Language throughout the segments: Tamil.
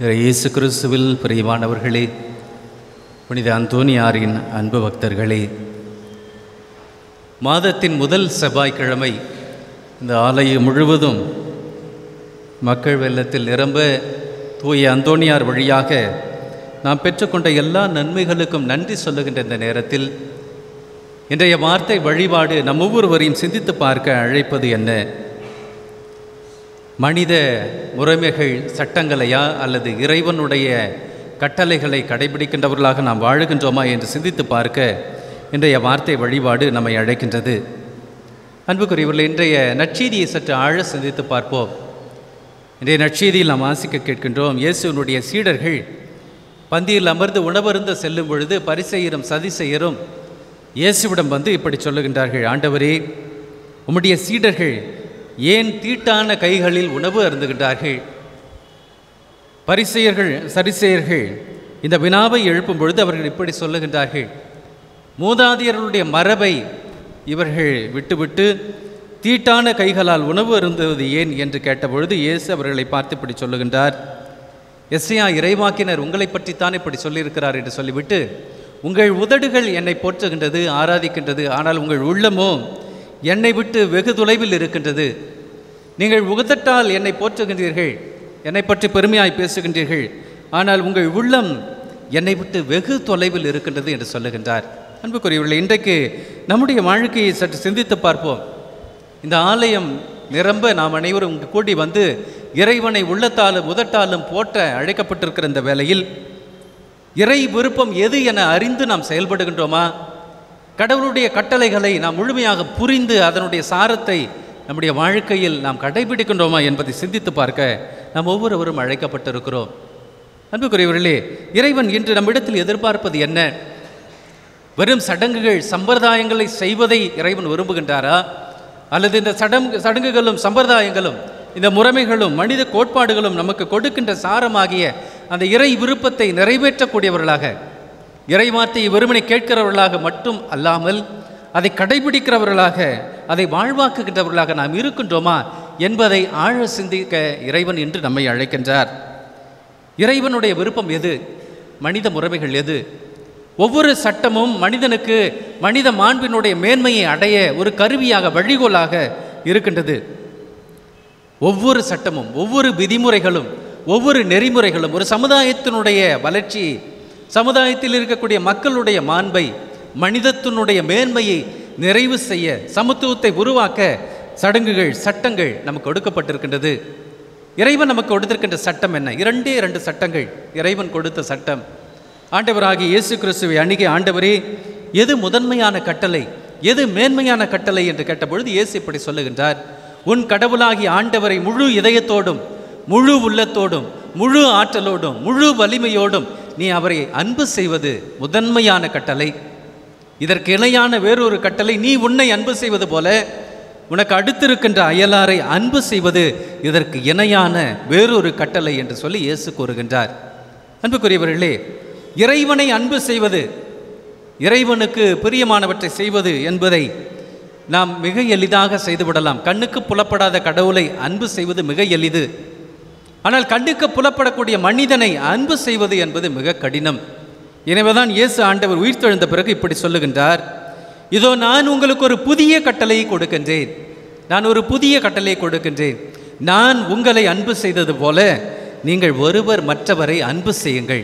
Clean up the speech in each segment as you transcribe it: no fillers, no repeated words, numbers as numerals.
இயேசு கிறிஸ்துவில் பிரியமானவர்களே, புனித அந்தோனியாரின் அன்பு பக்தர்களே, மாதத்தின் முதல் செவ்வாய்க்கிழமை இந்த ஆலயம் முழுவதும் மக்கள் வெள்ளத்தில் நிரம்ப தூய அந்தோனியார் வழியாக நாம் பெற்றுக்கொண்ட எல்லா நன்மைகளுக்கும் நன்றி சொல்லுகின்ற இந்த நேரத்தில் இன்றைய வார்த்தை வழிபாடு நம் ஒவ்வொருவரையும் சிந்தித்து பார்க்க அழைப்பது என்ன? மனித முறைமைகள் சட்டங்களையா அல்லது இறைவனுடைய கட்டளைகளை கடைபிடிக்கின்றவர்களாக நாம் வாழுகின்றோமா என்று சிந்தித்து பார்க்க இன்றைய வார்த்தை வழிபாடு நம்மை அழைக்கின்றது. அன்புக்குரியவர்களே, இன்றைய நற்செய்தியை சற்று ஆழ சிந்தித்து பார்ப்போம். இன்றைய நற்செய்தியில் நாம் வாசிக்க கேட்கின்றோம், இயேசுவினுடைய சீடர்கள் பந்தியில் அமர்ந்து உணவருந்த செல்லும் பொழுது பரிசேயரும் சதிசேயரும் இயேசுவிடம் வந்து இப்படி சொல்லுகின்றார்கள்: ஆண்டவரே, உம்முடைய சீடர்கள் ஏன் தீட்டான கைகளில் உணவு அருந்துகின்றார்கள்? பரிசேயர்கள் சரிசேயர்கள் இந்த வினாவை எழுப்பும் பொழுது அவர்கள் இப்படி சொல்லுகின்றார்கள்: மூதாதையர்களுடைய மரபை இவர்கள் விட்டுவிட்டு தீட்டான கைகளால் உணவு அருந்துவது ஏன் என்று கேட்டபொழுது இயேசு அவர்களை பார்த்து இப்படி சொல்லுகின்றார்: எஸ்ஐயா இறைவாக்கினர் உங்களை பற்றித்தான் இப்படி சொல்லியிருக்கிறார் என்று சொல்லிவிட்டு, உங்கள் உதடுகள் என்னை போற்றுகின்றது, ஆராதிக்கின்றது, ஆனால் உங்கள் உள்ளமோ என்னை விட்டு வெகு தொலைவில் இருக்கின்றது. நீங்கள் உதட்டால் என்னை போற்றுகின்றீர்கள், என்னை பற்றி பெருமையாய் பேசுகின்றீர்கள், ஆனால் உங்கள் உள்ளம் என்னை விட்டு வெகு தொலைவில் இருக்கின்றது என்று சொல்லுகின்றார். அன்புக்குரியவர்களே, இன்றைக்கு நம்முடைய வாழ்க்கையை சற்று சிந்தித்து பார்ப்போம். இந்த ஆலயம் நிரம்ப நாம் அனைவரும் கூடி வந்து இறைவனை உள்ளத்தாலும் உதட்டாலும் போற்ற அழைக்கப்பட்டிருக்கிற இந்த வேளையில் இறை விருப்பம் எது என அறிந்து நாம் செயல்படுகின்றோமா? கடவுளுடைய கட்டளைகளை நாம் முழுமையாக புரிந்து அதனுடைய சாரத்தை நம்முடைய வாழ்க்கையில் நாம் கடைபிடிக்கின்றோமா என்பதை சிந்தித்து பார்க்க நாம் ஒவ்வொருவரும் அழைக்கப்பட்டிருக்கிறோம். அன்புக்குரியவர்களே, இறைவன் இன்று நம்மிடத்தில் எதிர்பார்ப்பது என்ன? வெறும் சடங்குகள் சம்பிரதாயங்களை செய்வதை இறைவன் விரும்புகின்றாரா? அல்லது இந்த சடங்குகளும் சம்பிரதாயங்களும் இந்த முறைமைகளும் மனித கோட்பாடுகளும் நமக்கு கொடுக்கின்ற சாரமாகிய அந்த இறை விருப்பத்தை நிறைவேற்றக்கூடியவர்களாக, இறைவார்த்தையை வெறுமனை கேட்கிறவர்களாக மட்டும் அல்லாமல் அதை கடைபிடிக்கிறவர்களாக, அதை வாழ்வாக்குகின்றவர்களாக நாம் இருக்கின்றோமா என்பதை ஆழ சிந்திக்க இறைவன் இன்று நம்மை அழைக்கின்றார். இறைவனுடைய விருப்பம் எது? மனித முறைமைகள் எது? ஒவ்வொரு சட்டமும் மனிதனுக்கு மனித மாண்பினுடைய மேன்மையை அடைய ஒரு கருவியாக, வழிகோலாக இருக்கின்றது. ஒவ்வொரு சட்டமும், ஒவ்வொரு விதிமுறைகளும், ஒவ்வொரு நெறிமுறைகளும் ஒரு சமுதாயத்தினுடைய வளர்ச்சி, சமுதாயத்தில் இருக்கக்கூடிய மக்களுடைய மாண்பை, மனிதத்தினுடைய மேன்மையை நிறைவு செய்ய, சமத்துவத்தை உருவாக்க சடங்குகள் சட்டங்கள் நமக்கு கொடுக்கப்பட்டிருக்கின்றது. இறைவன் நமக்கு கொடுத்திருக்கின்ற சட்டம் என்ன? இரண்டு சட்டங்கள் இறைவன் கொடுத்த சட்டம். ஆண்டவராகிய இயேசு கிறிஸ்துவை அணுகி, ஆண்டவரே, எது முதன்மையான கட்டளை, எது மேன்மையான கட்டளை என்று கேட்டபொழுது இயேசு இப்படி சொல்லுகின்றார்: உன் கடவுளாகிய ஆண்டவரை முழு இதயத்தோடும், முழு உள்ளத்தோடும், முழு ஆற்றலோடும், முழு வலிமையோடும் நீ அவரை அன்பு செய்வது முதன்மையான கட்டளை. இதற்கு இணையான வேறொரு கட்டளை, நீ உன்னை அன்பு செய்வது போல உனக்கு அடுத்திருக்கின்ற அயலாரை அன்பு செய்வது இதற்கு இணையான வேறொரு கட்டளை என்று சொல்லி இயேசு கூறுகின்றார். அன்புக்குரியவர்களே, இறைவனை அன்பு செய்வது, இறைவனுக்கு பிரியமானவற்றை செய்வது என்பதை நாம் மிக எளிதாக செய்துவிடலாம். கண்ணுக்கு புலப்படாத கடவுளை அன்பு செய்வது மிக எளிது. ஆனால் கண்ணுக்கு புலப்படக்கூடிய மனிதனை அன்பு செய்வது என்பது மிக கடினம். எனவேதான் இயேசு ஆண்டவர் உயிர்த்தெழுந்த பிறகு இப்படி சொல்லுகின்றார்: இதோ நான் உங்களுக்கு ஒரு புதிய கட்டளையை கொடுக்கின்றேன், நான் ஒரு புதிய கட்டளையை கொடுக்கின்றேன். நான் உங்களை அன்பு செய்தது போல நீங்கள் ஒருவர் மற்றவரை அன்பு செய்யுங்கள்.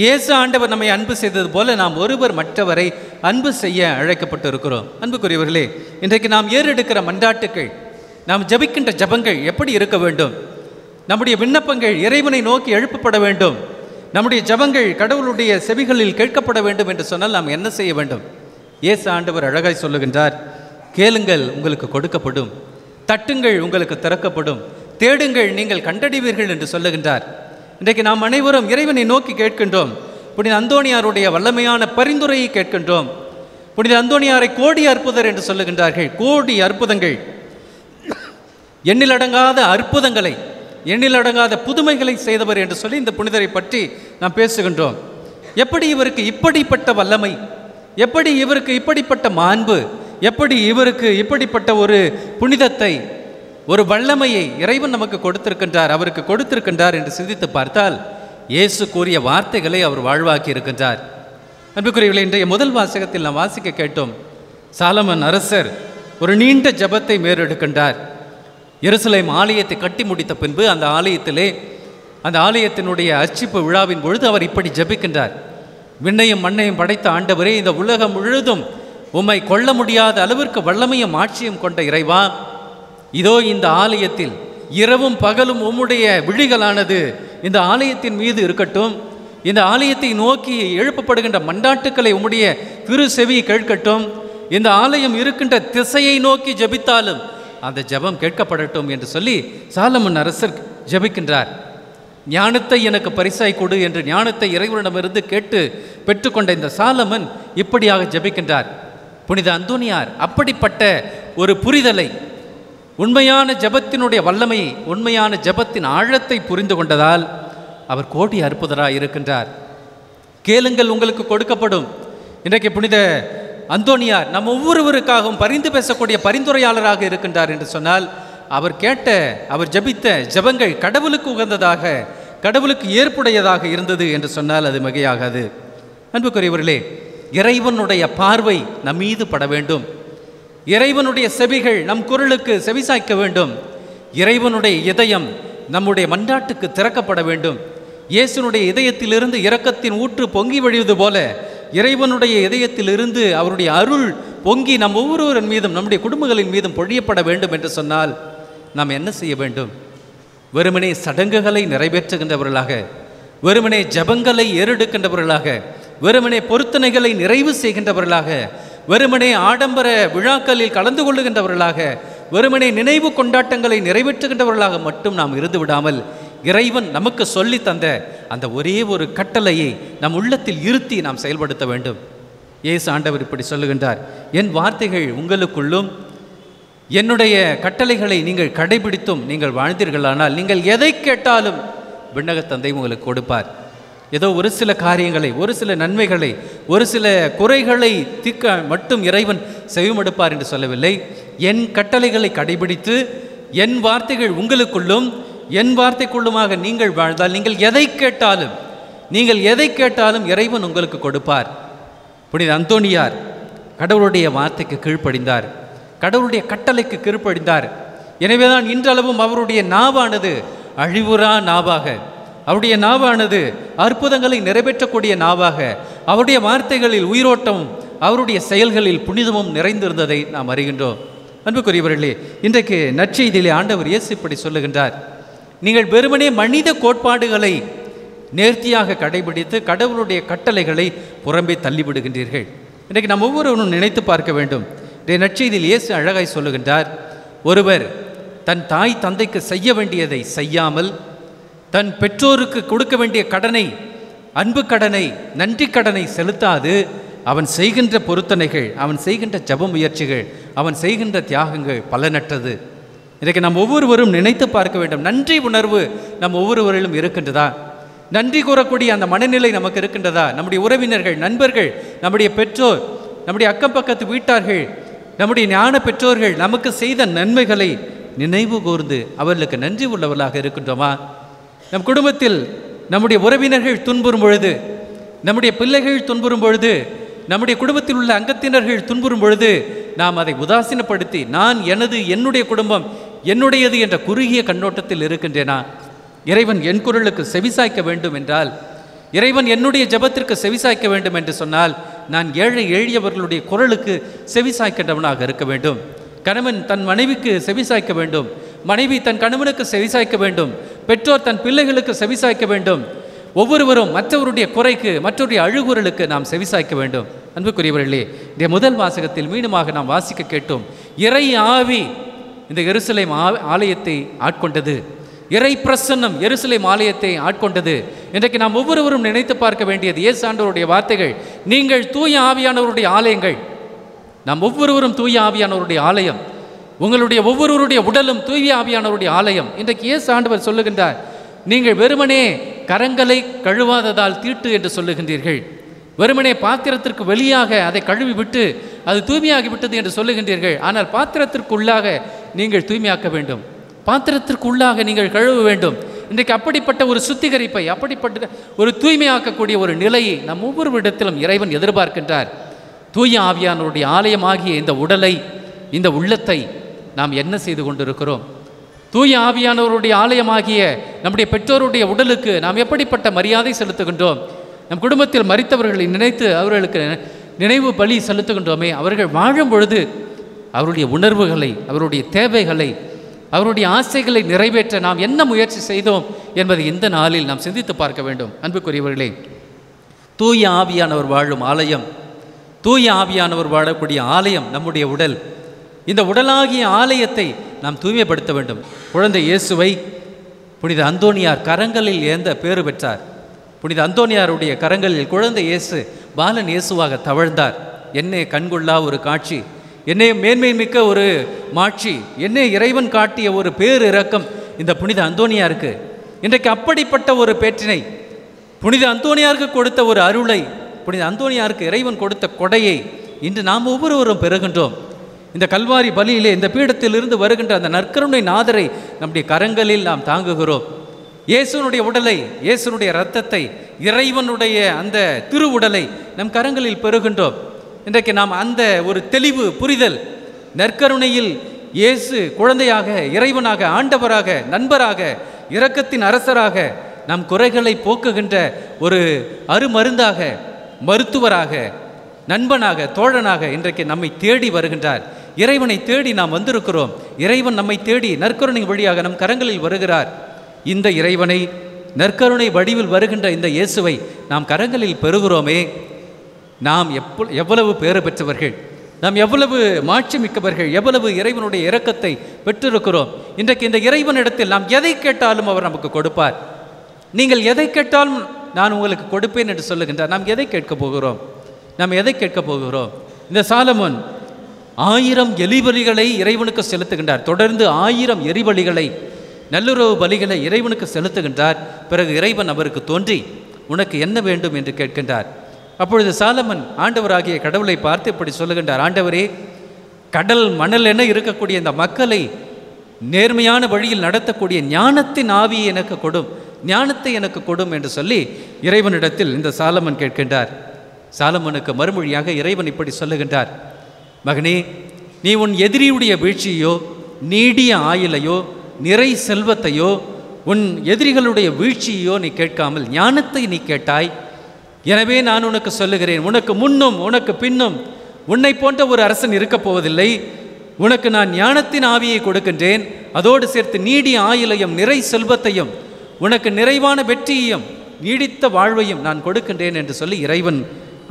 இயேசு ஆண்டவர் நம்மை அன்பு செய்தது போல நாம் ஒருவர் மற்றவரை அன்பு செய்ய அழைக்கப்பட்டு இருக்கிறோம். அன்புக்குரியவர்களே, இன்றைக்கு நாம் ஏறெடுக்கிற மன்றாட்டுக்கள், நாம் ஜபிக்கின்ற ஜபங்கள் எப்படி இருக்க வேண்டும்? நம்முடைய விண்ணப்பங்கள் இறைவனை நோக்கி எழுப்பப்பட வேண்டும். நம்முடைய ஜபங்கள் கடவுளுடைய செவிகளில் கேட்கப்பட வேண்டும் என்று சொன்னால் நாம் என்ன செய்ய வேண்டும்? இயேசு ஆண்டவர் அழகாய் சொல்லுகின்றார்: கேளுங்கள், உங்களுக்கு கொடுக்கப்படும்; தட்டுங்கள், உங்களுக்கு திறக்கப்படும்; தேடுங்கள், நீங்கள் கண்டடைவீர்கள் என்று சொல்லுகின்றார். இன்றைக்கு நாம் அனைவரும் இறைவனை நோக்கி கேட்கின்றோம். புனித அந்தோனியாருடைய வல்லமையான பரிந்துரையை கேட்கின்றோம். புனித அந்தோனியாரை கோடி அற்புதர் என்று சொல்லுகின்றார்கள். கோடி அற்புதங்கள், எண்ணிலடங்காத அற்புதங்களை, எண்ணிலடங்காத புதுமைகளை செய்தவர் என்று சொல்லி இந்த புனிதரை பற்றி நாம் பேசுகின்றோம். எப்படி இவருக்கு இப்படிப்பட்ட வல்லமை, எப்படி இவருக்கு இப்படிப்பட்ட மாண்பு, எப்படி இவருக்கு இப்படிப்பட்ட ஒரு புனிதத்தை, ஒரு வல்லமையை இறைவன் நமக்கு கொடுத்திருக்கின்றார், அவருக்கு கொடுத்திருக்கின்றார் என்று சிந்தித்து பார்த்தால் இயேசு கூறிய வார்த்தைகளை அவர் வாழ்வாக்கி இருக்கின்றார். அன்புக்குரியவர்களே, இன்றைய முதல் வாசகத்தில் நாம் வாசிக்க கேட்டோம், சாலமன் அரசர் ஒரு நீண்ட ஜெபத்தை மேறெடுக்கின்றார். எருசலேம் ஆலயத்தை கட்டி முடித்த பின்பு அந்த ஆலயத்தினுடைய அர்ச்சிப்பு விழாவின் பொழுது அவர் இப்படி ஜெபிக்கின்றார். விண்ணையும் மண்ணையும் படைத்த ஆண்டவரே, இந்த உலகம் முழுதும் உம்மை கொள்ள முடியாத அளவிற்கு வல்லமையும் ஆட்சியும் கொண்ட இறைவா, இதோ இந்த ஆலயத்தில் இரவும் பகலும் உம்முடைய விழிகளானது இந்த ஆலயத்தின் மீது இருக்கட்டும். இந்த ஆலயத்தை நோக்கி எழுப்பப்படுகின்ற மண்டாட்டுக்களை உம்முடைய திரு செவி கேட்கட்டும். இந்த ஆலயம் இருக்கின்ற திசையை நோக்கி ஜெபித்தாலும் அந்த ஜெபம் கேட்கப்படட்டும் என்று சொல்லி சாலமன் அரசர் ஜெபிக்கின்றார். ஞானத்தை எனக்கு பரிசாய் கொடு என்று ஞானத்தை இறைவனிடமிருந்து கேட்டு பெற்றுக்கொண்ட இந்த சாலமன் இப்படியாக ஜெபிக்கின்றார். புனித அந்தோனியார் அப்படிப்பட்ட ஒரு புரிதலை, உண்மையான ஜெபத்தினுடைய வல்லமையை, உண்மையான ஜெபத்தின் ஆழத்தை புரிந்து கொண்டதால் அவர் கோடி அற்புதராக இருக்கின்றார். கேளுங்கள் உங்களுக்கு கொடுக்கப்படும். இன்றைக்கு புனித அந்தோனியார் நம் ஒவ்வொருவருக்காகவும் பரிந்து பேசக்கூடிய பரிந்துரையாளராக இருக்கின்றார் என்று சொன்னால், அவர் ஜெபித்த ஜெபங்கள் கடவுளுக்கு உகந்ததாக, கடவுளுக்கு ஏற்புடையதாக இருந்தது என்று சொன்னால் அது மிகையாகாது. அன்புக்குரியவர்களே, இறைவனுடைய பார்வை நம் மீது பட வேண்டும். இறைவனுடைய செவிகள் நம் குரலுக்கு செவிசாய்க்க வேண்டும். இறைவனுடைய இதயம் நம்முடைய மன்றாட்டுக்கு திறக்கப்பட வேண்டும். இயேசுனுடைய இதயத்திலிருந்து இரக்கத்தின் ஊற்று பொங்கி வழிவது போல இறைவனுடைய இதயத்திலிருந்து அவருடைய அருள் பொங்கி நம் ஒவ்வொருவரின் மீதும் நம்முடைய குடும்பங்களின் மீதும் பொழியப்பட வேண்டும் என்று சொன்னால் நாம் என்ன செய்ய வேண்டும்? வெறுமனே சடங்குகளை நிறைவேற்றுகின்றவர்களாக, வெறுமனே ஜபங்களை ஏறெடுக்கின்றவர்களாக, வெறுமனே பொருத்தனைகளை நிறைவு செய்கின்றவர்களாக, வெறுமனே ஆடம்பர விழாக்களில் கலந்து கொள்ளுகின்றவர்களாக, வெறுமனே நினைவு கொண்டாட்டங்களை நிறைவேற்றுகின்றவர்களாக மட்டும் நாம் இருந்து விடாமல், இறைவன் நமக்கு சொல்லி தந்த அந்த ஒரே ஒரு கட்டளையை நம் உள்ளத்தில் இருத்தி நாம் செயல்படுத்த வேண்டும். இயேசு ஆண்டவர் இப்படி சொல்லுகின்றார், என் வார்த்தைகள் உங்களுக்குள்ளும் என்னுடைய கட்டளைகளை நீங்கள் கடைபிடித்தும் நீங்கள் வாழ்ந்தீர்களானால் நீங்கள் எதை கேட்டாலும் விண்ணக தந்தை உங்களுக்கு கொடுப்பார். ஏதோ ஒரு சில காரியங்களை, ஒரு சில நன்மைகளை, ஒரு சில குறைகளை தீர்க்க மட்டும் இறைவன் செவிமடுப்பார் என்று சொல்லவில்லை. என் கட்டளைகளை கடைபிடித்து என் வார்த்தைகள் உங்களுக்குள்ளும் என் வார்த்தைக்குள்ளுமாக நீங்கள் வாழ்ந்தால் நீங்கள் எதை கேட்டாலும் இறைவன் உங்களுக்கு கொடுப்பார். புனித அந்தோனியார் கடவுளுடைய வார்த்தைக்கு கீழ்ப்படிந்தார், கடவுளுடைய கட்டளைக்கு கீழ்ப்படிந்தார். எனவேதான் இன்றளவும் அவருடைய நாவானது அழிவுறா நாவாக, அவருடைய நாவானது அற்புதங்களை நிறைவேற்றக்கூடிய நாவாக, அவருடைய வார்த்தைகளில் உயிரோட்டமும் அவருடைய செயல்களில் புனிதமும் நிறைந்திருந்ததை நாம் அறிகின்றோம். அன்புக்குரியவர்களே, இன்றைக்கு நற்செய்தியிலே ஆண்டவர் இயேசு இப்படி சொல்லுகின்றார், நீங்கள் வெறுமனே மனித கோட்பாடுகளை நேர்த்தியாக கடைபிடித்து கடவுளுடைய கட்டளைகளை புறம்பே தள்ளிவிடுகின்றீர்கள். இன்றைக்கு நாம் ஒவ்வொருவரும் நினைத்து பார்க்க வேண்டும். இன்றைய நற்செய்தியில் இயேசு அழகாய் சொல்லுகின்றார், ஒருவர் தன் தாய் தந்தைக்கு செய்ய வேண்டியதை செய்யாமல், தன் பெற்றோருக்கு கொடுக்க வேண்டிய கடனை, அன்பு கடனை, நன்றி கடனை செலுத்தாது அவன் செய்கின்ற பொருத்தனைகள், அவன் செய்கின்ற ஜப முயற்சிகள், அவன் செய்கின்ற தியாகங்கள் பலனற்றது. இன்றைக்கு நாம் ஒவ்வொருவரும் நினைத்து பார்க்க வேண்டும், நன்றி உணர்வு நம் ஒவ்வொருவரிலும் இருக்கின்றதா? நன்றி கூறக்கூடிய அந்த மனநிலை நமக்கு இருக்கின்றதா? நம்முடைய உறவினர்கள், நண்பர்கள், நம்முடைய பெற்றோர், நம்முடைய அக்கம் பக்கத்து வீட்டார்கள், நம்முடைய ஞான பெற்றோர்கள் நமக்கு செய்த நன்மைகளை நினைவு கூர்ந்து அவர்களுக்கு நன்றி உள்ளவர்களாக இருக்கின்றோமா? நம் குடும்பத்தில் நம்முடைய உறவினர்கள் துன்புறும் பொழுது, நம்முடைய பிள்ளைகள் துன்புறும் பொழுது, நம்முடைய குடும்பத்தில் உள்ள அங்கத்தினர்கள் துன்புறும் பொழுது நாம் அதை உதாசீனப்படுத்தி நான் என்னுடைய குடும்பம் என்னுடையது என்ற குறுகிய கண்ணோட்டத்தில் இருக்கின்றேனா? இறைவன் என் குரலுக்கு செவிசாய்க்க வேண்டும் என்றால், இறைவன் என்னுடைய ஜபத்திற்கு செவிசாய்க்க வேண்டும் என்று சொன்னால் நான் எளியவர்களுடைய குரலுக்கு செவிசாய்க்கின்றவனாக இருக்க வேண்டும். கணவன் தன் மனைவிக்கு செவிசாய்க்க வேண்டும், மனைவி தன் கணவனுக்கு செவிசாய்க்க வேண்டும், பெற்றோர் தன் பிள்ளைகளுக்கு செவிசாய்க்க வேண்டும். ஒவ்வொருவரும் மற்றவருடைய குறைக்கு, மற்றவருடைய அழுகுரலுக்கு நாம் செவிசாய்க்க வேண்டும். அன்புக்குரியவர்களே, இந்த முதல் வாசகத்தில் மீண்டுமாக நாம் வாசிக்க கேட்டோம், இறை ஆவி இந்த எருசலேம் ஆலயத்தை ஆட்கொண்டது, இறை பிரசன்னம் எருசலேம் ஆலயத்தை ஆட்கொண்டது. இன்றைக்கு நாம் ஒவ்வொருவரும் நினைத்து பார்க்க வேண்டியது இயேசு ஆண்டவருடைய வார்த்தைகள், நீங்கள் தூய ஆவியானவருடைய ஆலயங்கள். நாம் ஒவ்வொருவரும் தூய ஆவியானவருடைய ஆலயம், உங்களுடைய ஒவ்வொருவருடைய உடலும் தூய ஆவியானவருடைய ஆலயம். இன்றைக்கு இயேசு ஆண்டவர் சொல்லுகின்றார், நீங்கள் வெறுமனே கரங்களை கழுவாததால் தீட்டு என்று சொல்லுகின்றீர்கள், வெறுமனே பாத்திரத்திற்கு வெளியாக அதை கழுவி விட்டு அது தூய்மையாகிவிட்டது என்று சொல்லுகின்றீர்கள். ஆனால் பாத்திரத்திற்குள்ளாக நீங்கள் தூய்மையாக்க வேண்டும், பாத்திரத்திற்குள்ளாக நீங்கள் கழுவ வேண்டும். இன்றைக்கு அப்படிப்பட்ட ஒரு சுத்திகரிப்பை, அப்படிப்பட்ட ஒரு தூய்மையாக்கக்கூடிய ஒரு நிலையை நம் ஒவ்வொரு இடத்திலும் இறைவன் எதிர்பார்க்கின்றார். தூய ஆவியானவருடைய ஆலயமாகிய இந்த உடலை, இந்த உள்ளத்தை நாம் என்ன செய்து கொண்டிருக்கிறோம்? தூய ஆவியானவருடைய ஆலயமாகிய நம்முடைய பெற்றோருடைய உடலுக்கு நாம் எப்படிப்பட்ட மரியாதை செலுத்துகின்றோம்? நம் குடும்பத்தில் மரித்தவர்களை நினைத்து அவர்களுக்கு நினைவு பலி செலுத்துகின்றோமே, அவர்கள் வாழும் பொழுது அவருடைய உணர்வுகளை, அவருடைய தேவைகளை, அவருடைய ஆசைகளை நிறைவேற்ற நாம் என்ன முயற்சி செய்தோம் என்பதை இந்த நாளில் நாம் சிந்தித்து பார்க்க வேண்டும். அன்புக்குரியவர்களே, தூய ஆவியானவர் வாழும் ஆலயம், தூய ஆவியானவர் வாழக்கூடிய ஆலயம் நம்முடைய உடல். இந்த உடலாகிய ஆலயத்தை நாம் தூய்மைப்படுத்த வேண்டும். குழந்தை இயேசுவை புனித அந்தோனியார் கரங்களில் ஏந்த பேறு பெற்றார். புனித அந்தோனியாருடைய கரங்களில் குழந்தை இயேசு பாலன் இயேசுவாக தவழ்ந்தார். என்னை கண்கொள்ளா ஒரு காட்சி, என்னை மேன்மை மிக்க ஒரு மாட்சி, என்னை இறைவன் காட்டிய ஒரு பேர் இரக்கம் இந்த புனித அந்தோனியாருக்கு. இன்றைக்கு அப்படிப்பட்ட ஒரு பேற்றினை, புனித அந்தோனியாருக்கு கொடுத்த ஒரு அருளை, புனித அந்தோனியாருக்கு இறைவன் கொடுத்த கொடையை இன்று நாம் ஒவ்வொருவரும் பெறுகின்றோம். இந்த கல்வாரி பலியிலே, இந்த பீடத்திலிருந்து வருகின்ற அந்த நற்கருணை நாதரை நம்முடைய கரங்களில் நாம் தாங்குகிறோம். இயேசுனுடைய உடலை, இயேசுனுடைய இரத்தத்தை, இறைவனுடைய அந்த திரு உடலை நம் கரங்களில் பெறுகின்றோம். இன்றைக்கு நாம் அந்த ஒரு தெளிவு, புரிதல், நற்கருணையில் இயேசு குழந்தையாக, இறைவனாக, ஆண்டவராக, நண்பராக, இரக்கத்தின் அரசராக, நம் குறைகளை போக்குகின்ற ஒரு அருமருந்தாக, மருத்துவராக, நண்பனாக, தோழனாக இன்றைக்கு நம்மை தேடி வருகின்றார். இறைவனை தேடி நாம் வந்திருக்கிறோம். இறைவன் நம்மை தேடி நற்கருணை வழியாக நம் கரங்களில் வருகிறார். இந்த இறைவனை, நற்கருணை வடிவில் வருகின்ற இந்த இயேசுவை நாம் கரங்களில் பெறுகிறோமே, நாம் எவ்வளவு பேறு பெற்றவர்கள், நாம் எவ்வளவு மாட்சி மிக்கவர்கள், எவ்வளவு இறைவனுடைய இரக்கத்தை பெற்றிருக்கிறோம். இன்றைக்கு இந்த இறைவனிடத்தில் நாம் எதை கேட்டாலும் அவர் நமக்கு கொடுப்பார். நீங்கள் எதை கேட்டாலும் நான் உங்களுக்கு கொடுப்பேன் என்று சொல்லுகின்றார். நாம் எதை கேட்கப் போகிறோம்? நாம் எதை கேட்கப் போகிறோம்? இந்த சாலமோன் 1000 எரிபலிகளை இறைவனுக்கு செலுத்துகின்றார். தொடர்ந்து 1000 எரிபலிகளை, நல்லுறவு பலிகளை இறைவனுக்கு செலுத்துகின்றார். பிறகு இறைவன் அவருக்கு தோன்றி உனக்கு என்ன வேண்டும் என்று கேட்கின்றார். அப்பொழுது சாலமன் ஆண்டவராகிய கடவுளை பார்த்து இப்படி சொல்லுகின்றார்: ஆண்டவரே, கடல் மணல் என இருக்கக்கூடிய இந்த மக்களை நேர்மையான வழியில் நடத்தக்கூடிய ஞானத்தின் ஆவியை எனக்கு கொடும், ஞானத்தை எனக்கு கொடும் என்று சொல்லி இறைவனிடத்தில் இந்த சாலமன் கேட்கின்றார். சாலமனுக்கு மறுமொழியாக இறைவன் இப்படி சொல்லுகின்றார்: மகனே, நீ உன் எதிரியுடைய வீழ்ச்சியோ, நீடிய ஆயுளையோ, நிறை செல்வத்தையோ, உன் எதிரிகளுடைய வீழ்ச்சியோ நீ கேட்காமல் ஞானத்தை நீ கேட்டாய். எனவே நான் உனக்கு சொல்லுகிறேன், உனக்கு முன்னும் உனக்கு பின்னும் உன்னை போன்ற ஒரு அரசன் இருக்கப் போவதில்லை. உனக்கு நான் ஞானத்தின் ஆவியை கொடுக்கின்றேன், அதோடு சேர்த்து நீடிய ஆயுளையும் நிறை செல்வத்தையும், உனக்கு நிறைவான வெற்றியையும் நீடித்த வாழ்வையும் நான் கொடுக்கின்றேன் என்று சொல்லி இறைவன்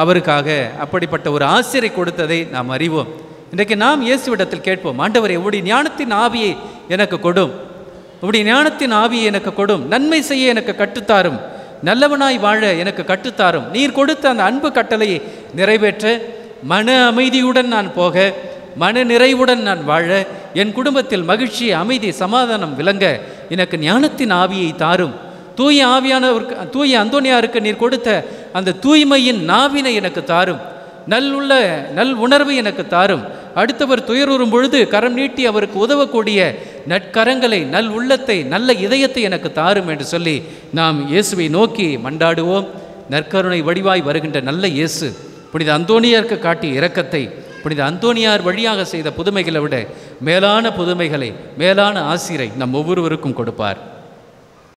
அவருக்காக அப்படிப்பட்ட ஒரு ஆசிரை கொடுத்ததை நாம் அறிவோம். இன்றைக்கு நாம் இயேசுவிடத்தில் கேட்போம்: ஆண்டவரே, உடைய ஞானத்தின் ஆவியை எனக்கு கொடும், உடைய ஞானத்தின் ஆவியை எனக்கு கொடும், நன்மை செய்ய எனக்கு கற்றுத்தாரும், நல்லவனாய் வாழ எனக்கு கற்றுத்தாரும். நீர் கொடுத்த அந்த அன்பு கட்டளையை நிறைவேற்ற, மன அமைதியுடன் நான் போக, மன நிறைவுடன் நான் வாழ, என் குடும்பத்தில் மகிழ்ச்சி, அமைதி, சமாதானம் விளங்க எனக்கு ஞானத்தின் ஆவியை தாரும். தூய ஆவியானவருக்கு, தூய அந்தோனியாருக்கு நீர் கொடுத்த அந்த தூய்மையின் நாவினை எனக்கு தாரும். நல் உணர்வு எனக்கு தாரும். அடுத்தவர் துயருறும் பொழுது கரம் நீட்டி அவருக்கு உதவக்கூடிய நற்கரங்களை, நல் உள்ளத்தை, நல்ல இதயத்தை எனக்கு தாரும் என்று சொல்லி நாம் இயேசுவை நோக்கி மண்டாடுவோம். நற்கருணை வடிவாய் வருகின்ற நல்ல இயேசு புனித அந்தோனியாருக்கு காட்டிய இரக்கத்தை, புனித அந்தோனியார் வழியாக செய்த புதுமைகளை விட மேலான புதுமைகளை, மேலான ஆசிரை நம் ஒவ்வொருவருக்கும் கொடுப்பார்.